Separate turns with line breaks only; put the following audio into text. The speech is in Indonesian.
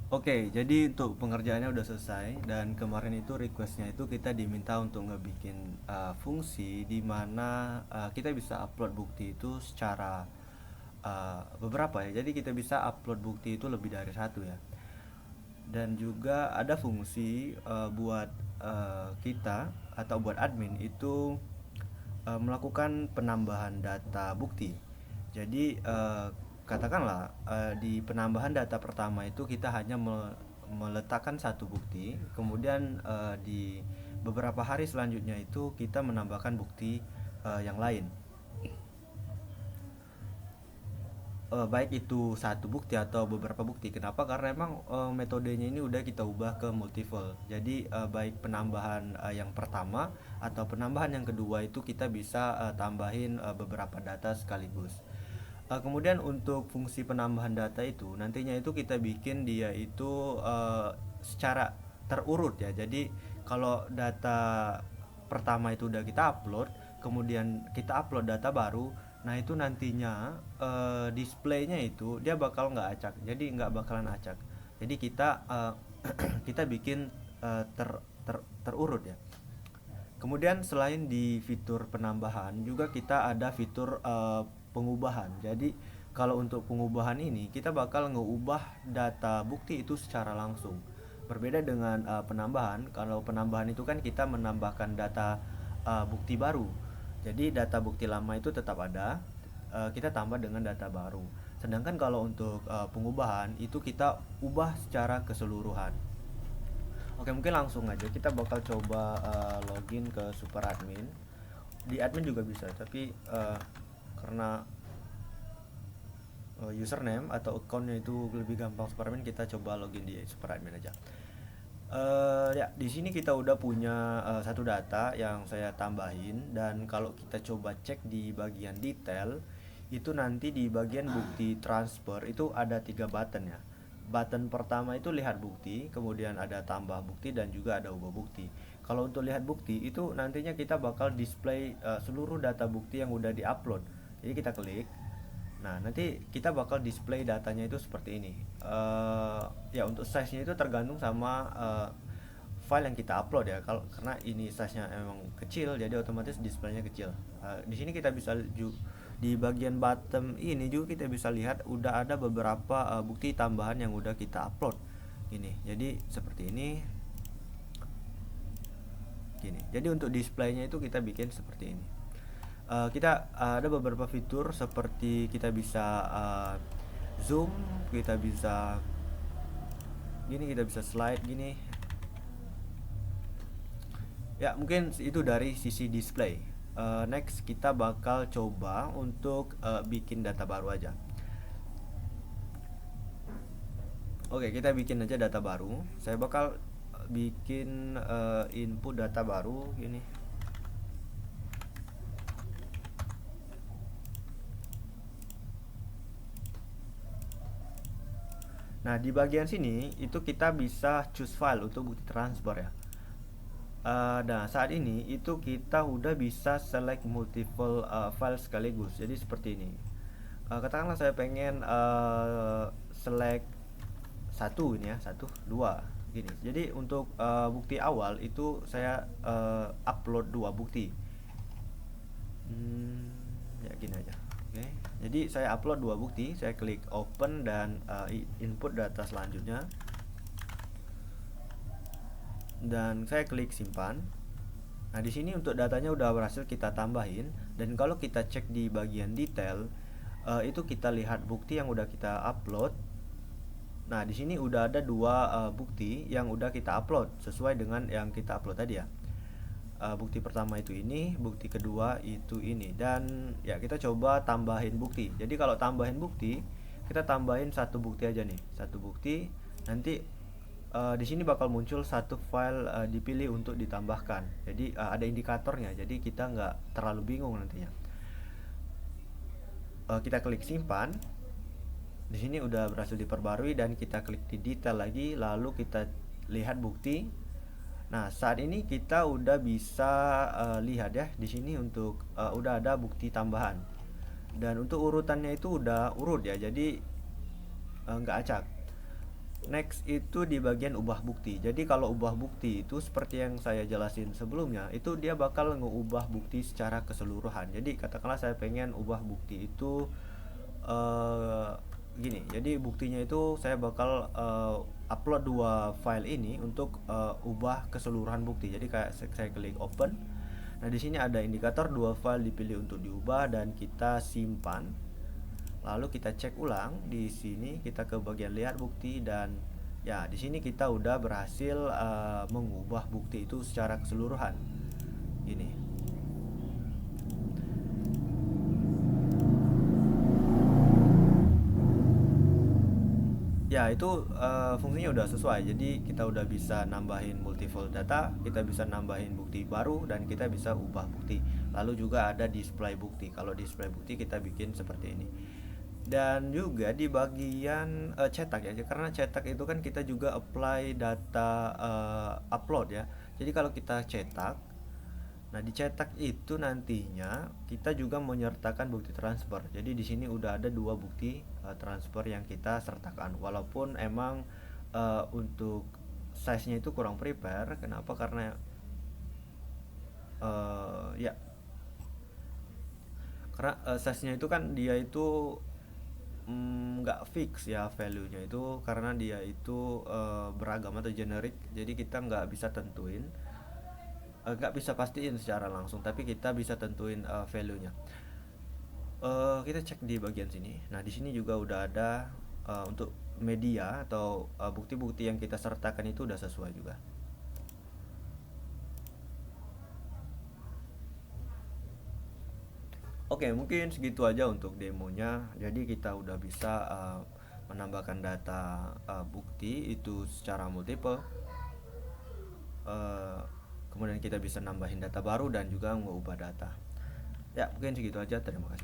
Oke, jadi untuk pengerjaannya udah selesai dan kemarin itu requestnya itu kita diminta untuk ngebikin fungsi di mana kita bisa upload bukti itu secara beberapa ya. Jadi kita bisa upload bukti itu lebih dari satu ya. Dan juga ada fungsi buat kita atau buat admin itu melakukan penambahan data bukti. Jadi katakanlah di penambahan data pertama itu kita hanya meletakkan satu bukti, kemudian di beberapa hari selanjutnya itu kita menambahkan bukti yang lain. Baik itu satu bukti atau beberapa bukti. Kenapa? Karena emang metodenya ini udah kita ubah ke multiple. Jadi baik penambahan yang pertama atau penambahan yang kedua itu kita bisa tambahin beberapa data sekaligus. Kemudian untuk fungsi penambahan data itu nantinya itu kita bikin dia itu secara terurut ya. Jadi kalau data pertama itu udah kita upload, kemudian kita upload data baru, nah itu nantinya displaynya itu dia bakal nggak acak, jadi nggak bakalan acak. Jadi kita kita bikin terurut ya. Kemudian selain di fitur penambahan juga kita ada fitur pengubahan. Jadi kalau untuk pengubahan ini kita bakal ngeubah data bukti itu secara langsung. Berbeda dengan penambahan. Kalau penambahan itu kan kita menambahkan data bukti baru. Jadi data bukti lama itu tetap ada, kita tambah dengan data baru. Sedangkan kalau untuk pengubahan itu kita ubah secara keseluruhan. Oke, mungkin langsung aja kita bakal coba login ke super admin. Di admin juga bisa, tapi karena username atau accountnya itu lebih gampang super admin, kita coba login di super admin aja. Ya, di sini kita udah punya satu data yang saya tambahin, dan kalau kita coba cek di bagian detail itu nanti di bagian bukti transfer itu ada tiga button ya. Button pertama itu lihat bukti, kemudian ada tambah bukti dan juga ada ubah bukti. Kalau untuk lihat bukti itu nantinya kita bakal display seluruh data bukti yang udah diupload. Jadi kita klik. Nah, nanti kita bakal display datanya itu seperti ini. Ya untuk size-nya itu tergantung sama file yang kita upload ya. Kalau karena ini size-nya emang kecil, jadi otomatis displaynya kecil. Di sini kita bisa di bagian bottom ini juga kita bisa lihat udah ada beberapa bukti tambahan yang udah kita upload. Ini. Jadi seperti ini. Gini. Jadi untuk displaynya itu kita bikin seperti ini. Kita ada beberapa fitur seperti kita bisa zoom, kita bisa gini, kita bisa slide gini. Ya, mungkin itu dari sisi display. Next kita bakal coba untuk bikin data baru aja. Oke, kita bikin aja data baru. Saya bakal bikin input data baru gini. Nah, di bagian sini itu kita bisa choose file untuk bukti transfer ya. Nah, saat ini itu kita udah bisa select multiple file sekaligus. Jadi seperti ini. Katakanlah saya pengen select satu ini ya, satu, dua, gini. Jadi untuk bukti awal itu saya upload dua bukti. Ya gini aja. Oke. Jadi saya upload dua bukti, saya klik open dan input data selanjutnya. Dan saya klik simpan. Nah, di sini untuk datanya udah berhasil kita tambahin, dan kalau kita cek di bagian detail itu kita lihat bukti yang udah kita upload. Nah, di sini udah ada dua bukti yang udah kita upload sesuai dengan yang kita upload tadi ya. Bukti pertama itu ini, bukti kedua itu ini, dan ya kita coba tambahin bukti. Jadi kalau tambahin bukti, kita tambahin satu bukti aja nih, satu bukti. Nanti di sini bakal muncul satu file dipilih untuk ditambahkan. Jadi ada indikatornya, jadi kita nggak terlalu bingung nantinya. Kita klik simpan. Di sini udah berhasil diperbarui dan kita klik di detail lagi, lalu kita lihat bukti. Nah, saat ini kita udah bisa lihat ya di sini untuk udah ada bukti tambahan. Dan untuk urutannya itu udah urut ya, jadi nggak acak. Next itu di bagian ubah bukti. Jadi kalau ubah bukti itu seperti yang saya jelasin sebelumnya, itu dia bakal ngeubah bukti secara keseluruhan. Jadi katakanlah saya pengen ubah bukti itu eh gini. Jadi buktinya itu saya bakal upload dua file ini untuk ubah keseluruhan bukti. Jadi kayak saya klik open. Nah, di sini ada indikator dua file dipilih untuk diubah dan kita simpan. Lalu kita cek ulang di sini, kita ke bagian lihat bukti dan ya di sini kita udah berhasil mengubah bukti itu secara keseluruhan. Ini. Ya, itu fungsinya udah sesuai. Jadi kita udah bisa nambahin multiple data, kita bisa nambahin bukti baru dan kita bisa ubah bukti. Lalu juga ada display bukti. Kalau display bukti kita bikin seperti ini. Dan juga di bagian cetak ya, karena cetak itu kan kita juga apply data upload ya. Jadi kalau kita cetak, nah dicetak itu nantinya kita juga menyertakan bukti transfer. Jadi di sini udah ada dua bukti transfer yang kita sertakan. Walaupun emang untuk size-nya itu kurang prepare. Kenapa? Karena ya karena size-nya itu kan dia itu nggak fix ya value-nya itu, karena dia itu beragam atau generik. Jadi kita nggak bisa tentuin, nggak bisa pastiin secara langsung, tapi kita bisa tentuin value-nya. Kita cek di bagian sini. Nah, di sini juga udah ada untuk media atau bukti-bukti yang kita sertakan itu udah sesuai juga. Oke, mungkin segitu aja untuk demonya. Jadi kita udah bisa menambahkan data bukti itu secara multiple. Eh, Kemudian kita bisa nambahin data baru dan juga mengubah data. Ya, mungkin segitu aja. Terima kasih.